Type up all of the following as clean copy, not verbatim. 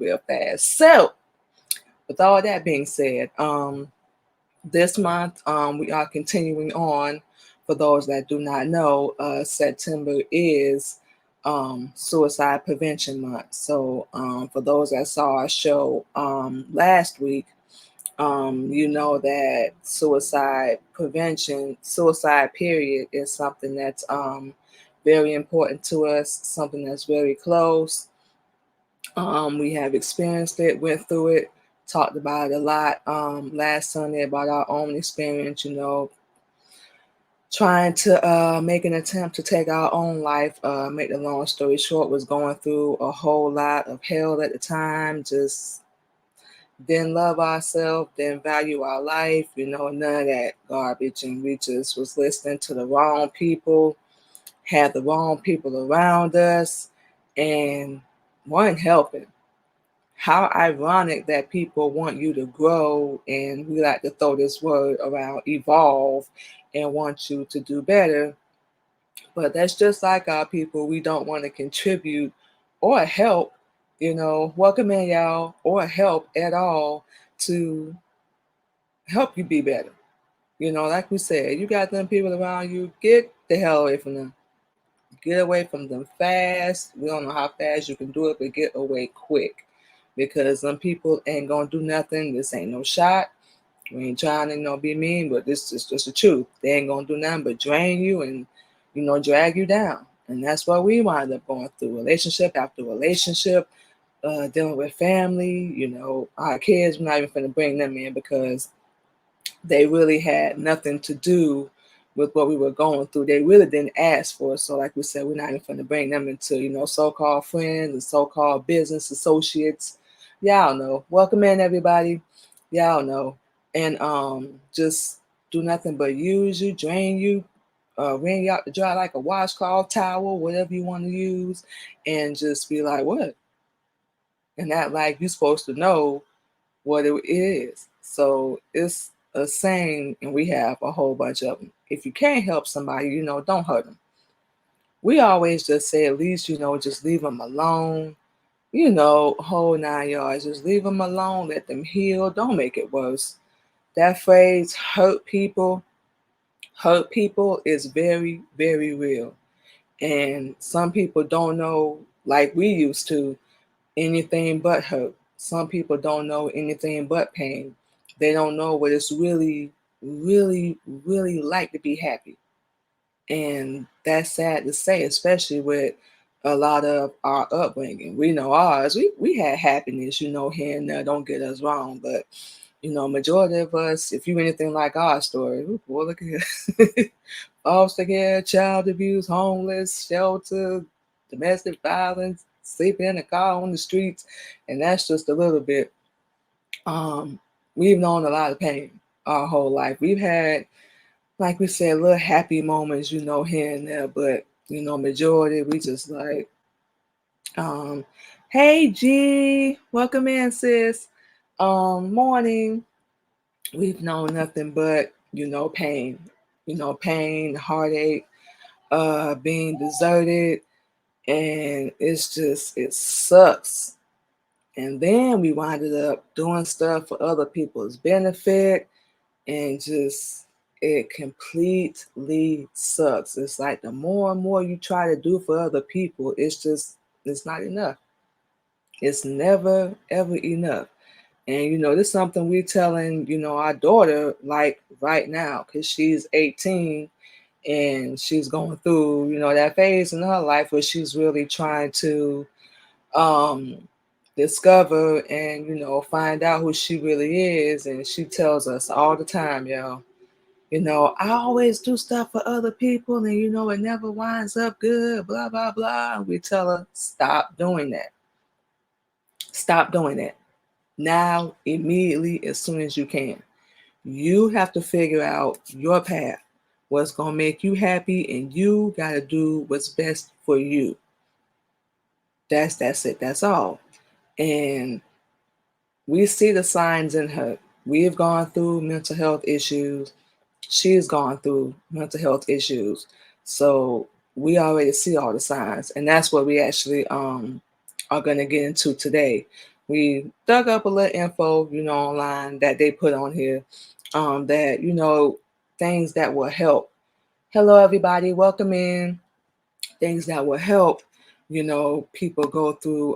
real fast. So, with all that being said, this month we are continuing on. For those that do not know, September is Suicide Prevention Month. So, for those that saw our show last week, you know that suicide period is something that's very important to us, something that's very close. We have experienced it, went through it, talked about it a lot last Sunday about our own experience, trying to make an attempt to take our own life. Make the long story short, was going through a whole lot of hell at the time, just didn't love ourselves, didn't value our life, none of that garbage. And we just was listening to the wrong people, had the wrong people around us, and weren't helping. How ironic that people want you to grow, and we like to throw this word around, evolve, and want you to do better. But that's just like our people. We don't want to contribute or help, welcome in, y'all, or help at all to help you be better. Like we said, you got them people around you, get the hell away from them. Get away from them fast. We don't know how fast you can do it, but get away quick. Because some people ain't gonna do nothing. This ain't no shot. We ain't trying to, be mean, but this is just the truth. They ain't gonna do nothing but drain you and, drag you down. And that's what we wind up going through, relationship after relationship, dealing with family. Our kids, we're not even gonna bring them in because they really had nothing to do with what we were going through. They really didn't ask for it. So like we said, we're not even going to bring them into, so-called friends and so-called business associates. Y'all know. Welcome in, everybody. Y'all know. And just do nothing but use you, drain you, wring you out to dry like a washcloth towel, whatever you want to use, and just be like, what? And act like you're supposed to know what it is. So it's a saying, and we have a whole bunch of them. If you can't help somebody, don't hurt them. We always just say, at least, just leave them alone. Whole 9 yards. Just leave them alone. Let them heal. Don't make it worse. That phrase, hurt people is very, very real. And some people don't know, like we used to, anything but hurt. Some people don't know anything but pain. They don't know what it's really, really, really like to be happy. And that's sad to say, especially with a lot of our upbringing. We know ours. We had happiness, here and there. Don't get us wrong. But, majority of us, if you anything like our story, boy, look at here. Foster care, child abuse, homeless, shelter, domestic violence, sleeping in a car on the streets, and that's just a little bit. We've known a lot of pain our whole life. We've had, like we said, little happy moments, here and there, but majority we just like, hey G, welcome in, sis. Morning. We've known nothing but, pain, pain, heartache, being deserted, and it sucks. And then we winded up doing stuff for other people's benefit, and just it completely sucks. It's like the more and more you try to do for other people, it's not enough. It's never ever enough. And this is something we're telling, our daughter, like right now, because she's 18 and she's going through, that phase in her life where she's really trying to discover and, find out who she really is. And she tells us all the time, I always do stuff for other people and, it never winds up good, blah, blah, blah. And we tell her, stop doing that. Stop doing that. Now, immediately, as soon as you can. You have to figure out your path, what's going to make you happy, and you got to do what's best for you. That's it. That's all. And we see the signs in her. We've gone through mental health issues. She's gone through mental health issues. So we already see all the signs. And that's what we actually are going to get into today. we dug up a little info, online that they put on here, that, things that will help. Hello, everybody. Welcome in. Things that will help, people go through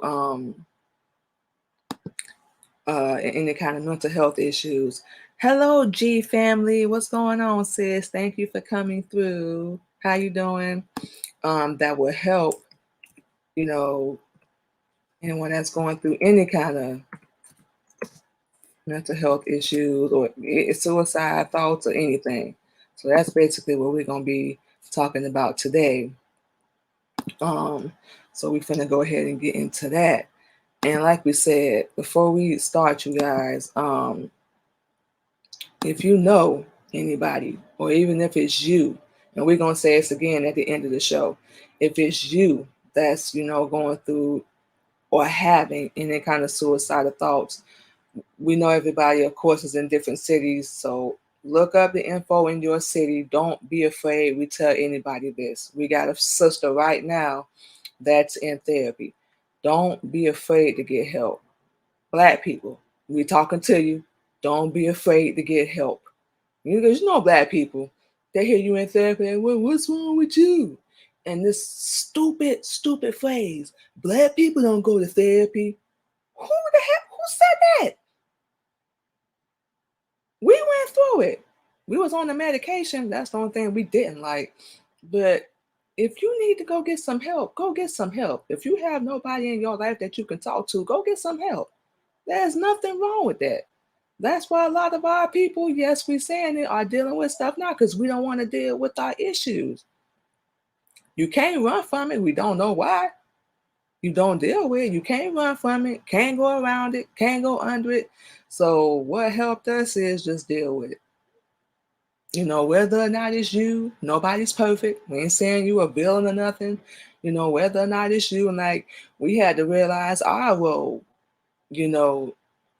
any kind of mental health issues. Hello, G family. What's going on, sis? Thank you for coming through. How you doing? That will help, you know, anyone that's going through any kind of mental health issues or suicide thoughts or anything. So that's basically what we're gonna be talking about today. So we're gonna go ahead and get into that. And like we said, before we start, you guys, if you know anybody, or even if it's you, and we're gonna say this again at the end of the show, if it's you that's going through or having any kind of suicidal thoughts, we know everybody, of course, is in different cities. So look up the info in your city. Don't be afraid. We tell anybody this. We got a sister right now that's in therapy. Don't be afraid to get help. Black people, we talking to you. Don't be afraid to get help. Because black people, they hear you in therapy and, well, what's wrong with you? And this stupid, stupid phrase, black people don't go to therapy. Who the heck, who said that? We went through it. We was on the medication. That's the only thing we didn't like. But if you need to go get some help, go get some help. If you have nobody in your life that you can talk to, go get some help. There's nothing wrong with that. That's why a lot of our people, yes, we're saying it, are dealing with stuff now because we don't want to deal with our issues. You can't run from it. We don't know why. You don't deal with it. You can't run from it. Can't go around it. Can't go under it. So what helped us is just deal with it. Whether or not it's you, nobody's perfect. We ain't saying you a villain or nothing. Whether or not it's you, and like we had to realize our role, and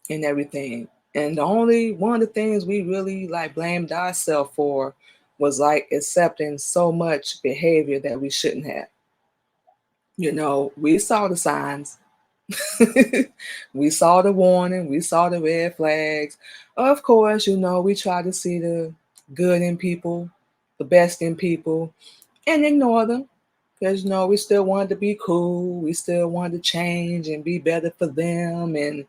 everything. And the only one of the things we really like blamed ourselves for was like accepting so much behavior that we shouldn't have. We saw the signs. We saw the warning, we saw the red flags. Of course, we try to see the good in people, the best in people, and ignore them. Because, we still wanted to be cool. We still wanted to change and be better for them. And,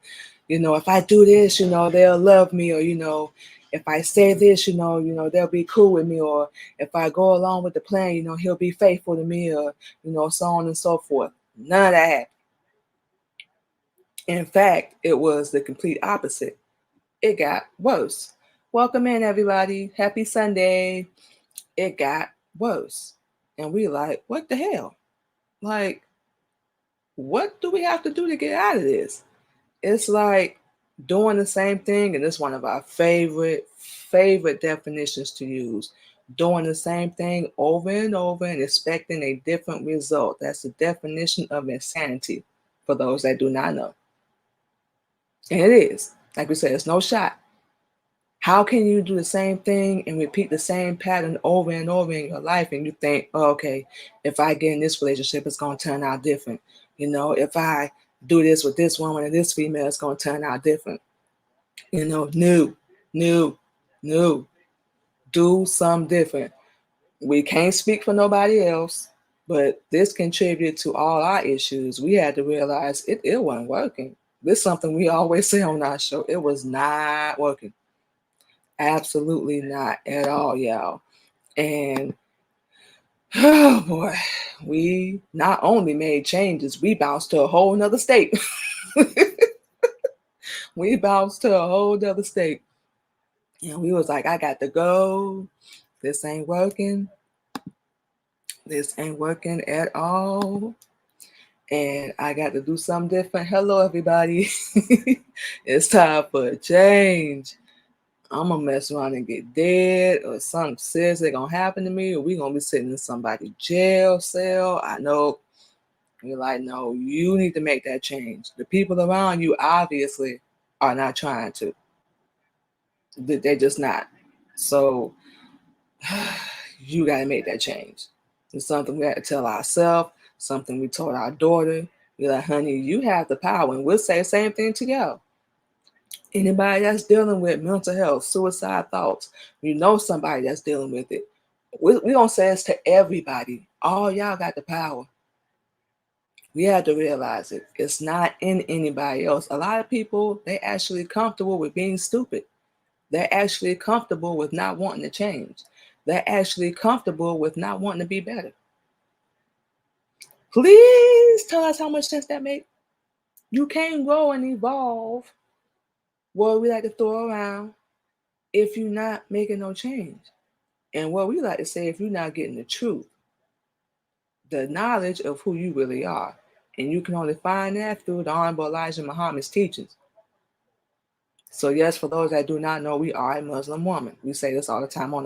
if I do this, they'll love me. Or, if I say this, they'll be cool with me. Or if I go along with the plan, he'll be faithful to me. Or, so on and so forth. None of that happened. In fact, it was the complete opposite. It got worse. Welcome in, everybody. Happy Sunday. It got worse. And we like, what the hell? Like, what do we have to do to get out of this? It's like doing the same thing, and it's one of our favorite definitions to use. Doing the same thing over and over and expecting a different result. That's the definition of insanity for those that do not know. And it is. Like we said, it's no shot. How can you do the same thing and repeat the same pattern over and over in your life and you think, oh, okay, if I get in this relationship, it's going to turn out different. If I do this with this woman and this female, it's going to turn out different. No. Do something different. We can't speak for nobody else, but this contributed to all our issues. We had to realize it wasn't working. This is something we always say on our show. It was not working. Absolutely not at all, y'all. And oh boy, we not only made changes, we bounced to a whole nother state. We bounced to a whole nother state. And we was like, I got to go. This ain't working. This ain't working at all. And I got to do something different. Hello, everybody. It's time for a change. I'm gonna mess around and get dead, or something seriously gonna happen to me, or we gonna be sitting in somebody's jail cell. I know. You're like, no, you need to make that change. The people around you obviously are not trying to. They're just not. So you gotta make that change. It's something we had to tell ourselves, something we told our daughter. We're like, honey, you have the power. And we'll say the same thing to y'all. Anybody that's dealing with mental health, suicide thoughts, you know somebody that's dealing with it. We don't say this to everybody. All y'all got the power. We have to realize it. It's not in anybody else. A lot of people, they actually comfortable with being stupid. They're actually comfortable with not wanting to change. They're actually comfortable with not wanting to be better. Please tell us how much sense that makes. You can't grow and evolve, what we like to throw around, if you're not making no change. And what we like to say, if you're not getting the truth, the knowledge of who you really are. And you can only find that through the Honorable Elijah Muhammad's teachings. So yes, for those that do not know, we are a Muslim woman. We say this all the time on